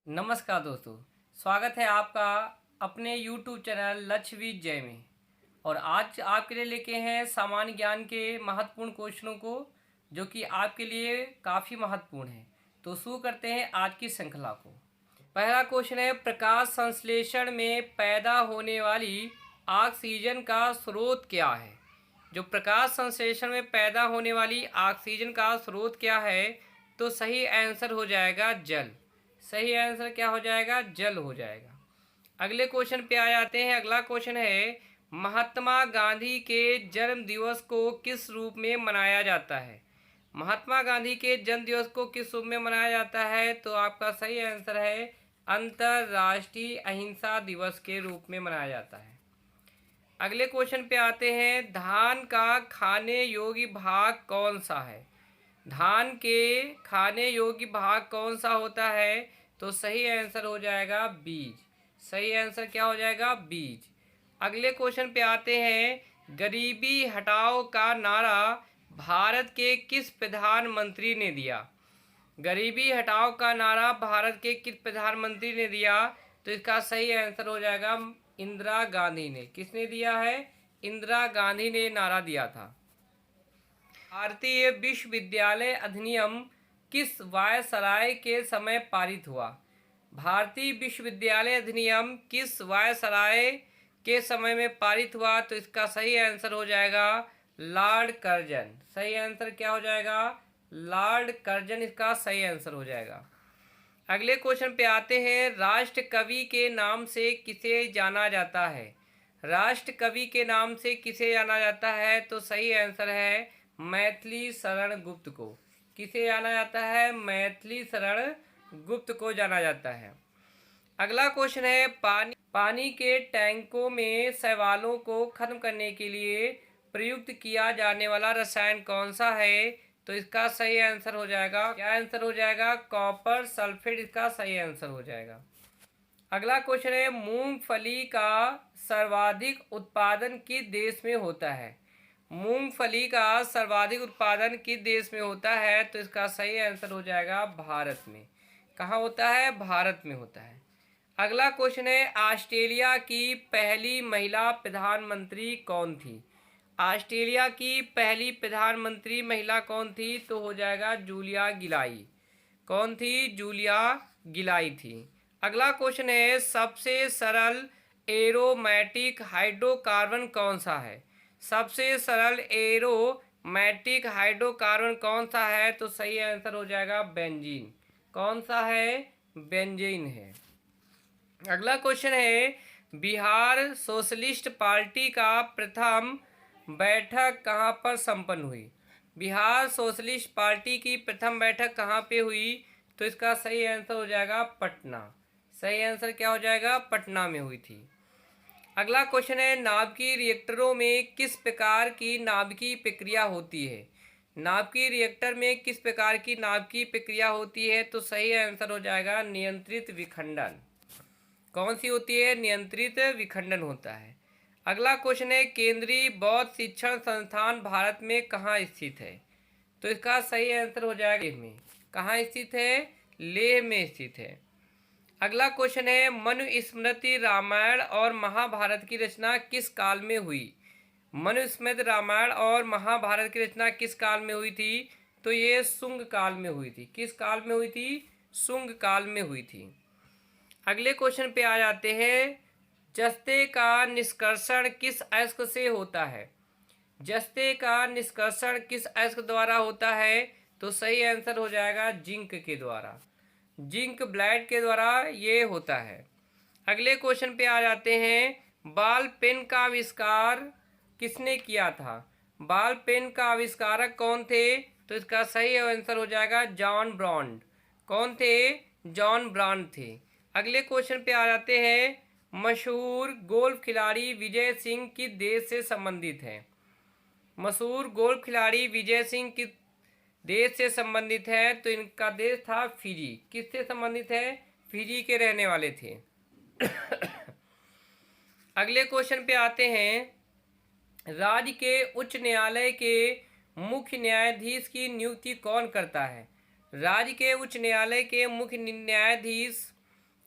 नमस्कार दोस्तों। स्वागत है आपका अपने YouTube चैनल लक्ष्यवीर जय में। और आज आपके लिए लेके हैं सामान्य ज्ञान के महत्वपूर्ण क्वेश्चनों को, जो कि आपके लिए काफ़ी महत्वपूर्ण है। तो शुरू करते हैं आज की श्रृंखला को। पहला क्वेश्चन है, प्रकाश संश्लेषण में पैदा होने वाली ऑक्सीजन का स्रोत क्या है? जो प्रकाश संश्लेषण में पैदा होने वाली ऑक्सीजन का स्रोत क्या है? तो सही आंसर हो जाएगा जल। सही आंसर क्या हो जाएगा? जल हो जाएगा। अगले क्वेश्चन पे आ जाते हैं। अगला क्वेश्चन है, महात्मा गांधी के जन्म दिवस को किस रूप में मनाया जाता है? महात्मा गांधी के जन्म दिवस को किस रूप में मनाया जाता है? तो आपका सही आंसर है अंतर्राष्ट्रीय अहिंसा दिवस के रूप में मनाया जाता है। अगले क्वेश्चन पे आते हैं, धान का खाने योग्य भाग कौन सा है? धान के खाने योग्य भाग कौन सा होता है? तो सही आंसर हो जाएगा बीज। सही आंसर क्या हो जाएगा? बीज। अगले क्वेश्चन पे आते हैं, गरीबी हटाओ का नारा भारत के किस प्रधानमंत्री ने दिया? गरीबी हटाओ का नारा भारत के किस प्रधानमंत्री ने दिया? तो इसका सही आंसर हो जाएगा इंदिरा गांधी ने। किसने दिया है? इंदिरा गांधी ने नारा दिया था। भारतीय विश्वविद्यालय अधिनियम किस वायसराय के समय पारित हुआ? भारतीय विश्वविद्यालय अधिनियम किस वायसराय के समय में पारित हुआ? तो इसका सही आंसर हो जाएगा लॉर्ड कर्जन। सही आंसर क्या हो जाएगा? लॉर्ड कर्जन इसका सही आंसर हो जाएगा। अगले क्वेश्चन पे आते हैं, राष्ट्र कवि के नाम से किसे जाना जाता है? राष्ट्र कवि के नाम से किसे जाना जाता है? तो सही आंसर है मैथिली शरण गुप्त को। किसे जाना जाता है? मैथिली शरण गुप्त को जाना जाता है। अगला क्वेश्चन है, पानी के टैंकों में शैवालों को खत्म करने के लिए प्रयुक्त किया जाने वाला रसायन कौन सा है? तो इसका सही आंसर हो जाएगा, क्या आंसर हो जाएगा? कॉपर सल्फेट इसका सही आंसर हो जाएगा। अगला क्वेश्चन है, मूंगफली का सर्वाधिक उत्पादन किस देश में होता है? मूंगफली का सर्वाधिक उत्पादन किस देश में होता है? तो इसका सही आंसर हो जाएगा भारत में। कहाँ होता है? भारत में होता है। अगला क्वेश्चन है, ऑस्ट्रेलिया की पहली महिला प्रधानमंत्री कौन थी? ऑस्ट्रेलिया की पहली प्रधानमंत्री महिला कौन थी? तो हो जाएगा जूलिया गिलाई। कौन थी? जूलिया गिलाई थी। अगला क्वेश्चन है, सबसे सरल एरोमेटिक हाइड्रोकार्बन कौन सा है? सबसे सरल एरोमेटिक हाइड्रोकार्बन कौन सा है? तो सही आंसर हो जाएगा बेंजीन। कौन सा है? बेंजीन है। अगला क्वेश्चन है, बिहार सोशलिस्ट पार्टी का प्रथम बैठक कहाँ पर संपन्न हुई? बिहार सोशलिस्ट पार्टी की प्रथम बैठक कहाँ पे हुई? तो इसका सही आंसर हो जाएगा पटना। सही आंसर क्या हो जाएगा? पटना में हुई थी। अगला क्वेश्चन है, नाभिकीय रिएक्टरों में किस प्रकार की नाभिकीय प्रक्रिया होती है? नाभिकीय रिएक्टर में किस प्रकार की नाभिकीय प्रक्रिया होती है? तो सही आंसर हो जाएगा नियंत्रित विखंडन। कौन सी होती है? नियंत्रित विखंडन होता है। अगला क्वेश्चन है, केंद्रीय बौद्ध शिक्षण संस्थान भारत में कहाँ स्थित है? तो इसका सही आंसर हो जाएगा लेह में। कहाँ स्थित है? लेह में स्थित है। अगला क्वेश्चन है, मनुस्मृति रामायण और महाभारत की रचना किस काल में हुई? मनुस्मृति रामायण और महाभारत की रचना किस काल में हुई थी? तो ये शुंग काल में हुई थी। किस काल में हुई थी? शुंग काल में हुई थी। अगले क्वेश्चन पे आ जाते हैं, जस्ते का निष्कर्षण किस अयस्क से होता है? जस्ते का निष्कर्षण किस अयस्क द्वारा होता है? तो सही आंसर हो जाएगा जिंक के द्वारा। जिंक ब्लैड के द्वारा ये होता है। अगले क्वेश्चन पे आ जाते हैं, बॉल पेन का आविष्कार किसने किया था? बॉल पेन का आविष्कारक कौन थे? तो इसका सही आंसर हो जाएगा जॉन ब्रांड। कौन थे? जॉन ब्रांड थे। अगले क्वेश्चन पे आ जाते हैं, मशहूर गोल्फ खिलाड़ी विजय सिंह किस देश से संबंधित है? मशहूर गोल्फ खिलाड़ी विजय सिंह किस देश से संबंधित है? तो इनका देश था फिजी। किससे संबंधित है? फिजी के रहने वाले थे। अगले क्वेश्चन पे आते हैं, राज्य के उच्च न्यायालय के मुख्य न्यायाधीश की नियुक्ति कौन करता है? राज्य के उच्च न्यायालय के मुख्य न्यायाधीश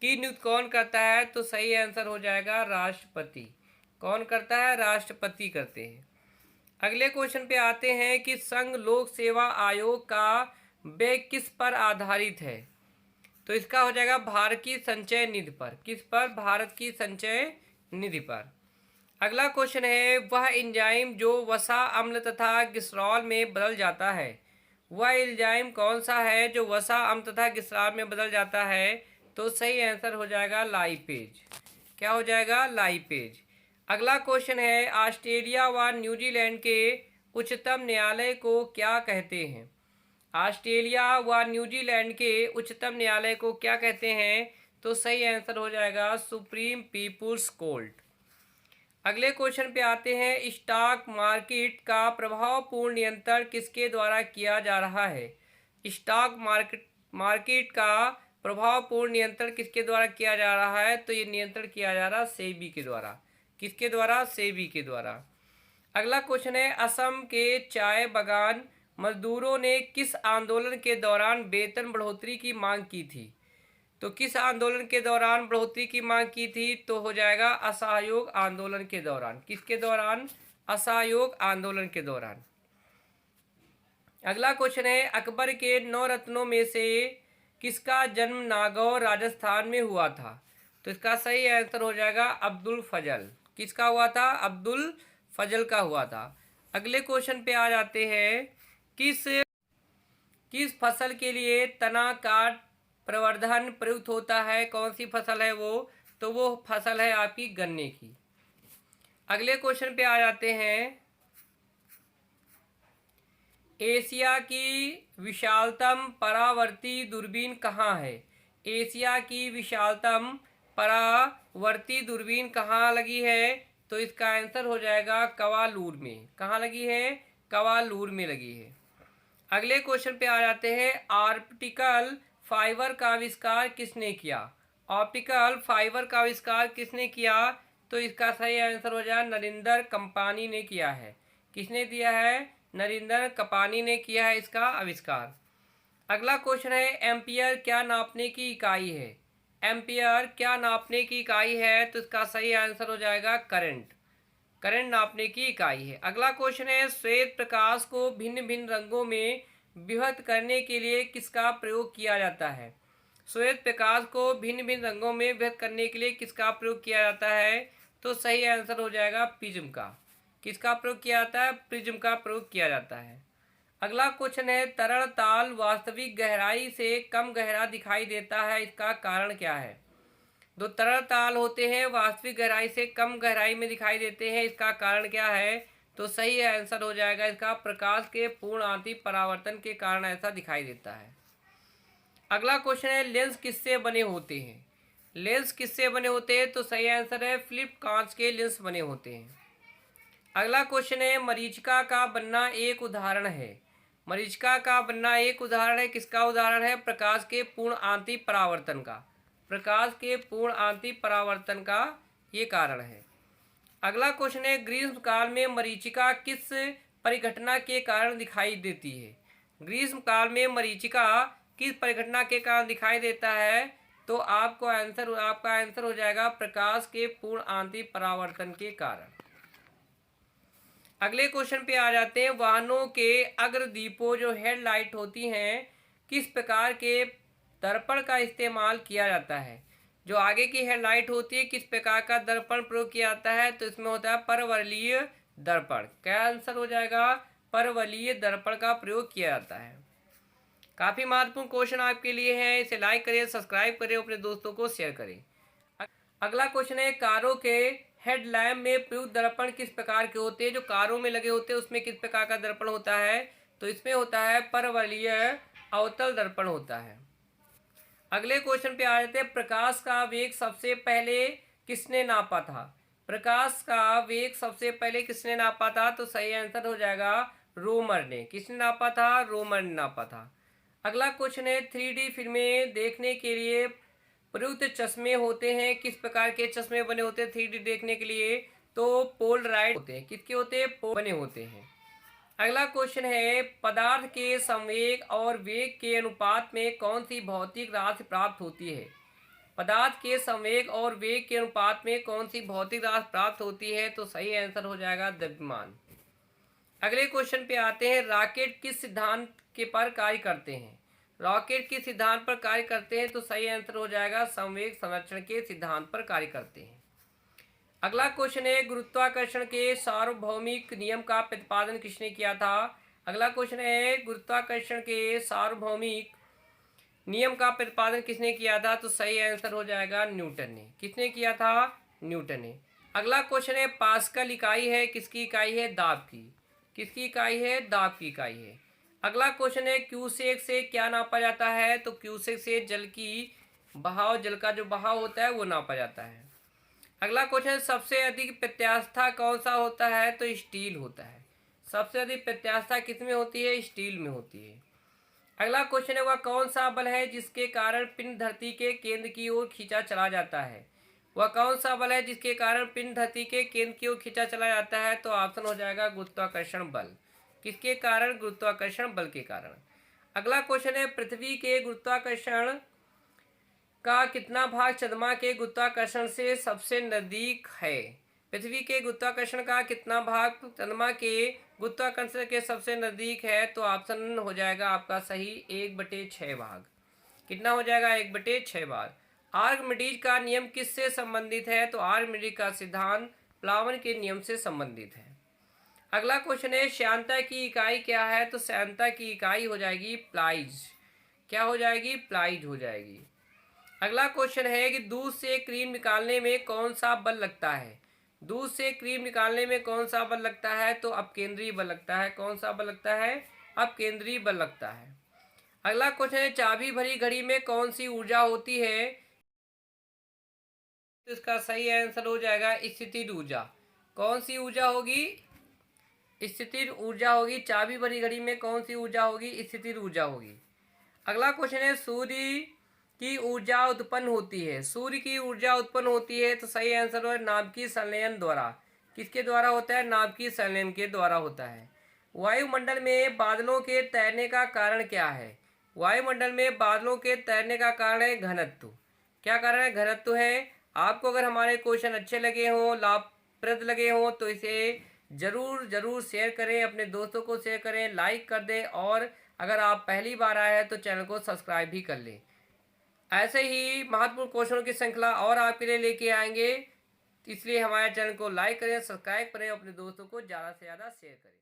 की नियुक्ति कौन करता है? तो सही आंसर हो जाएगा राष्ट्रपति। कौन करता है? राष्ट्रपति करते हैं। अगले क्वेश्चन पे आते हैं कि संघ लोक सेवा आयोग का व्यय किस पर आधारित है? तो इसका हो जाएगा भारत की संचय निधि पर। किस पर? भारत की संचय निधि पर। अगला क्वेश्चन है, वह एंजाइम जो वसा अम्ल तथा ग्लिसरॉल में बदल जाता है, वह एंजाइम कौन सा है जो वसा अम्ल तथा ग्लिसरॉल में बदल जाता है? तो सही आंसर हो जाएगा लाइपेज। क्या हो जाएगा? लाइपेज। अगला क्वेश्चन है, ऑस्ट्रेलिया व न्यूजीलैंड के उच्चतम न्यायालय को क्या कहते हैं? ऑस्ट्रेलिया व न्यूजीलैंड के उच्चतम न्यायालय को क्या कहते हैं? तो सही आंसर हो जाएगा सुप्रीम पीपुल्स कोर्ट। अगले क्वेश्चन पे आते हैं, स्टॉक मार्केट का प्रभावपूर्ण नियंत्रण किसके द्वारा किया जा रहा है? स्टॉक मार्केट का प्रभावपूर्ण नियंत्रण किसके द्वारा किया जा रहा है? तो ये नियंत्रण किया जा रहा है सेबी के द्वारा। किसके द्वारा? सेबी के द्वारा। अगला क्वेश्चन है, असम के चाय बागान मजदूरों ने किस आंदोलन के दौरान वेतन बढ़ोतरी की मांग की थी? तो किस आंदोलन के दौरान बढ़ोतरी की मांग की थी? तो हो जाएगा असहयोग आंदोलन के दौरान। किसके दौरान? असहयोग आंदोलन के दौरान। अगला क्वेश्चन है, अकबर के 9 रत्नों में से किसका जन्म नागौर राजस्थान में हुआ था? तो इसका सही आंसर हो जाएगा अब्दुल फजल। किसका हुआ था? अब्दुल फजल का हुआ था। अगले क्वेश्चन पे आ जाते हैं, किस फसल के लिए तना काट प्रवर्धन प्रयुक्त होता है? कौन सी फसल है वो? तो वो फसल है आपकी गन्ने की। अगले क्वेश्चन पे आ जाते हैं, एशिया की विशालतम परावर्ती दूरबीन कहाँ है? एशिया की विशालतम परावर्ती दूरबीन कहाँ लगी है? तो इसका आंसर हो जाएगा कवालूर में। कहाँ लगी है? कवालूर में लगी है। अगले क्वेश्चन पे आ जाते हैं, ऑप्टिकल फाइबर का आविष्कार किसने किया? ऑप्टिकल फाइबर का आविष्कार किसने किया? तो इसका सही आंसर हो जाएगा नरिंदर कंपानी ने किया है। किसने दिया है? नरिंदर कपानी ने किया है इसका आविष्कार। अगला क्वेश्चन है, एम्पियर क्या नापने की इकाई है? एम्पियर क्या नापने की इकाई है? तो इसका सही आंसर हो जाएगा करंट। करंट नापने की इकाई है। अगला क्वेश्चन है, श्वेत प्रकाश को भिन्न भिन्न रंगों में विभक्त करने के लिए किसका प्रयोग किया जाता है? श्वेत प्रकाश को भिन्न भिन्न रंगों में विभक्त करने के लिए किसका प्रयोग किया जाता है? तो सही आंसर हो जाएगा प्रिज्म का। किसका प्रयोग किया जाता है? प्रिज्म का प्रयोग किया जाता है। अगला क्वेश्चन है, तरल ताल वास्तविक गहराई से कम गहरा दिखाई देता है, इसका कारण क्या है? जो तरल ताल होते हैं वास्तविक गहराई से कम गहराई में दिखाई देते हैं, इसका कारण क्या है? तो सही आंसर हो जाएगा इसका प्रकाश के पूर्ण आंतरिक परावर्तन के कारण ऐसा दिखाई देता है। अगला क्वेश्चन है, लेंस किससे बने होते हैं? लेंस किससे बने होते हैं? तो सही आंसर है फ्लिप कांच के लेंस बने होते हैं। अगला क्वेश्चन है, मरीचिका का बनना एक उदाहरण है। मरीचिका का बनना एक उदाहरण है, किसका उदाहरण है? प्रकाश के पूर्ण आंतरिक परावर्तन का। प्रकाश के पूर्ण आंतरिक परावर्तन का ये कारण है। अगला क्वेश्चन है, ग्रीष्म काल में मरीचिका किस परिघटना के कारण दिखाई देती है? ग्रीष्म काल में मरीचिका किस परिघटना के कारण दिखाई देता है? तो आपका आंसर हो जाएगा प्रकाश के पूर्ण आंतरिक परावर्तन के कारण। अगले क्वेश्चन पे आ जाते हैं, वाहनों के अग्रदीपों जो हेडलाइट होती हैं, किस प्रकार के दर्पण का इस्तेमाल किया जाता है? जो आगे की हेडलाइट होती है किस प्रकार का दर्पण प्रयोग किया जाता है? तो इसमें होता है परवलयीय दर्पण। क्या आंसर हो जाएगा? परवलयीय दर्पण का प्रयोग किया जाता है। काफ़ी महत्वपूर्ण क्वेश्चन आपके लिए है, इसे लाइक करें, सब्सक्राइब करें, अपने दोस्तों को शेयर करें। अगला क्वेश्चन है, कारों के हेडलैम्प में प्रयुक्त दर्पण किस प्रकार के होते हैं? जो कारों में लगे होते हैं उसमें किस प्रकार का दर्पण होता है? तो इसमें होता है परवलयीय अवतल दर्पण होता है। अगले क्वेश्चन पे आ जाते हैं, प्रकाश का वेग सबसे पहले किसने नापा था? प्रकाश का वेग सबसे पहले किसने नापा था? तो सही आंसर हो जाएगा रोमर ने। किसने नापा था? रोमर ने नापा था। अगला क्वेश्चन है, 3D फिल्में देखने के लिए प्रयुक्त चश्मे होते हैं, किस प्रकार के चश्मे बने होते हैं 3D देखने के लिए? तो पोलराइड होते हैं। किसके होते हैं? बने होते हैं। अगला क्वेश्चन है, पदार्थ के संवेग और वेग के अनुपात में कौन सी भौतिक राशि प्राप्त होती है? पदार्थ के संवेग और वेग के अनुपात में कौन सी भौतिक राशि प्राप्त होती है? तो सही आंसर हो जाएगा द्रव्यमान। अगले क्वेश्चन पे आते हैं, रॉकेट किस सिद्धांत के पर कार्य करते हैं? रॉकेट किस सिद्धांत पर कार्य करते हैं? तो सही आंसर हो जाएगा संवेग संरक्षण के सिद्धांत पर कार्य करते हैं। अगला क्वेश्चन है, गुरुत्वाकर्षण के सार्वभौमिक नियम का प्रतिपादन किसने किया था? अगला क्वेश्चन है, गुरुत्वाकर्षण के सार्वभौमिक नियम का प्रतिपादन किसने किया था? तो सही आंसर हो जाएगा न्यूटन ने। किसने किया था? न्यूटन ने। अगला क्वेश्चन है, पास्कल इकाई है किसकी इकाई है? दाब की। किसकी इकाई है? दाब की इकाई है। अगला क्वेश्चन है, क्यूसेक से क्या नापा जाता है? तो क्यूसेक से जल की बहाव, जल का जो बहाव होता है वो नापा जाता है। अगला क्वेश्चन, सबसे अधिक प्रत्यास्था कौन सा होता है? तो स्टील होता है। सबसे अधिक प्रत्यास्था किसमें होती है? स्टील में होती है। अगला क्वेश्चन है, वह कौन सा बल है जिसके कारण पिंड धरती के केंद्र की ओर खींचा चला जाता है? वह कौन सा बल है जिसके कारण पिंड धरती के केंद्र की ओर खींचा चला जाता है? तो ऑप्शन हो जाएगा गुरुत्वाकर्षण बल। किसके कारण? गुरुत्वाकर्षण बल के कारण। अगला क्वेश्चन है, पृथ्वी के गुरुत्वाकर्षण का कितना भाग चंद्रमा के गुरुत्वाकर्षण से सबसे नजदीक है? पृथ्वी के गुरुत्वाकर्षण का कितना भाग चंद्रमा के गुरुत्वाकर्षण के सबसे नजदीक है? तो ऑप्शन हो जाएगा आपका सही 1/6 भाग। कितना हो जाएगा? 1/6 भाग। आर्किमिडीज का नियम किससे संबंधित है? तो आर्किमिडीज का सिद्धांत प्लावन के नियम से संबंधित है। अगला क्वेश्चन है, श्यानता की इकाई क्या है? तो श्यानता की इकाई हो जाएगी प्लाइज। क्या हो जाएगी? प्लाइज हो जाएगी। अगला क्वेश्चन है कि दूध से क्रीम निकालने में कौन सा बल लगता है? दूध से क्रीम निकालने में कौन सा बल लगता है? तो अपकेंद्रीय बल लगता है। कौन सा बल लगता है? अपकेंद्रीय बल लगता है। अगला क्वेश्चन है, चाबी भरी घड़ी में कौन सी ऊर्जा होती है? तो इसका सही आंसर हो जाएगा स्थितिज ऊर्जा। कौन सी ऊर्जा होगी? स्थितिज ऊर्जा होगी। चाबी भरी घड़ी में कौन सी ऊर्जा होगी? स्थितिज ऊर्जा होगी। अगला क्वेश्चन है, सूर्य की ऊर्जा उत्पन्न होती है। सूर्य की ऊर्जा उत्पन्न होती है तो सही आंसर है नाभिकीय संलयन द्वारा। किसके द्वारा होता है? नाभिकीय संलयन के द्वारा होता है। वायुमंडल में बादलों के तैरने का कारण क्या है? वायुमंडल में बादलों के तैरने का कारण है घनत्व। क्या कारण है? घनत्व है। आपको अगर हमारे क्वेश्चन अच्छे लगे हों, लाभप्रद लगे हों, तो इसे जरूर जरूर शेयर करें, अपने दोस्तों को शेयर करें, लाइक कर दें, और अगर आप पहली बार आए हैं तो चैनल को सब्सक्राइब भी कर लें। ऐसे ही महत्वपूर्ण क्वेश्चनों की श्रृंखला और आपके लिए लेके आएंगे, इसलिए हमारे चैनल को लाइक करें, सब्सक्राइब करें, अपने दोस्तों को ज़्यादा से ज़्यादा शेयर करें।